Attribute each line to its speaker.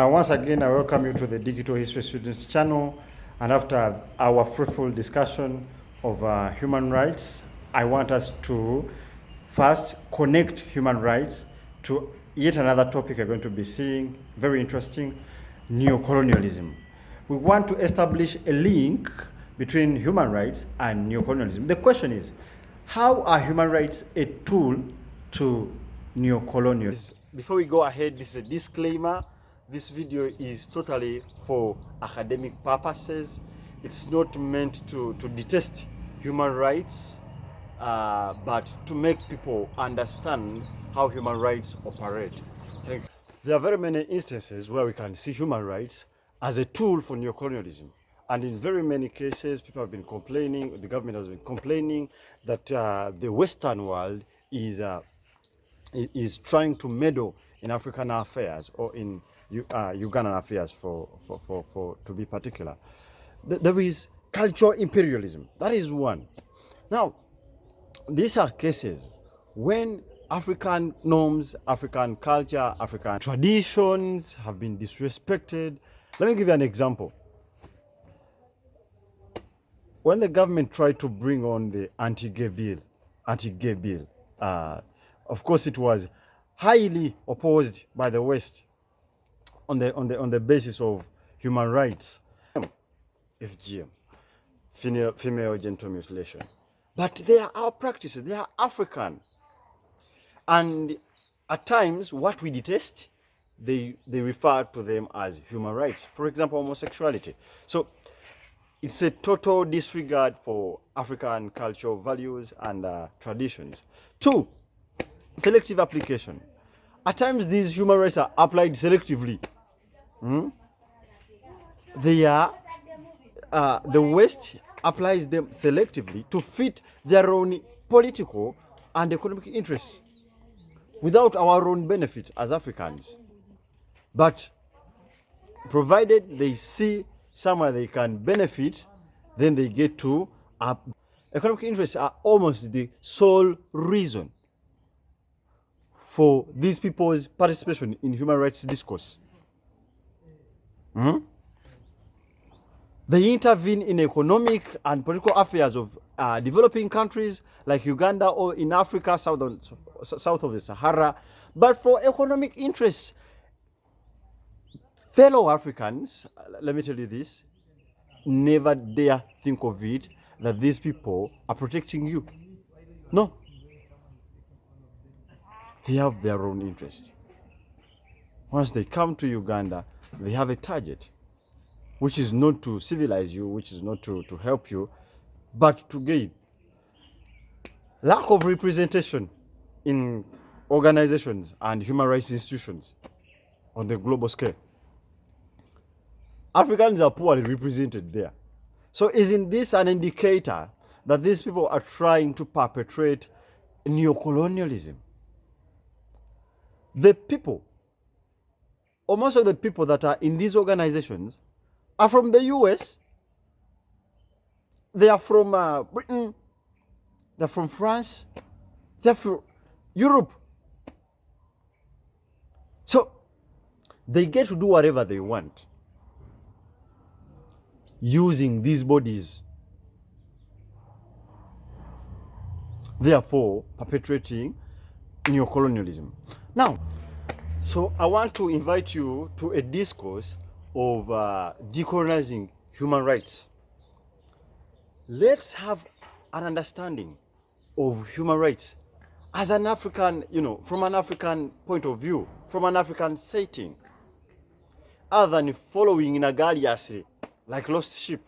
Speaker 1: Once again, I welcome you to the Digital History Students channel. And after our fruitful discussion of human rights, I want us to first connect human rights to yet another topic we're going to be seeing, very interesting, neocolonialism. We want to establish a link between human rights and neocolonialism. The question is, how are human rights a tool to neocolonialism? Before we go ahead, this is a disclaimer. This video is totally for academic purposes. It's not meant to detest human rights, but to make people understand how human rights operate. There are very many instances where we can see human rights as a tool for neocolonialism. And in very many cases, people have been complaining, the government has been complaining that the Western world is trying to meddle in African affairs or in Ugandan affairs, to be particular. There is cultural imperialism. That is one. Now, these are cases when African norms, African culture, African traditions have been disrespected. Let me give you an example. When the government tried to bring on the anti-gay bill, of course it was highly opposed by the West on the basis of human rights. FGM, female genital mutilation. But they are our practices, they are African. And at times, what we detest, they refer to them as human rights. For example, homosexuality. So it's a total disregard for African cultural values and traditions. Two, selective application. At times, these human rights are applied selectively. They are the West applies them selectively to fit their own political and economic interests without our own benefit as Africans. But provided they see somewhere they can benefit, then they get to economic interests are almost the sole reason for these people's participation in human rights discourse. They intervene in economic and political affairs of developing countries like Uganda or in Africa, south of the Sahara. But for economic interests, fellow Africans, let me tell you this, never dare think of it that these people are protecting you. No. They have their own interest. Once they come to Uganda, they have a target, which is not to civilize you, which is not to help you, but to gain. Lack of representation in organizations and human rights institutions on the global scale. Africans are poorly represented there. So isn't this an indicator that these people are trying to perpetrate neocolonialism? The people, or most of the people that are in these organizations, are from the US, they are from Britain, they're from France, they're from Europe. So they get to do whatever they want using these bodies, therefore perpetrating neocolonialism. Now, so I want to invite you to a discourse of decolonizing human rights. Let's have an understanding of human rights as an African, from an African point of view, from an African setting, other than following in a galaxy like lost sheep.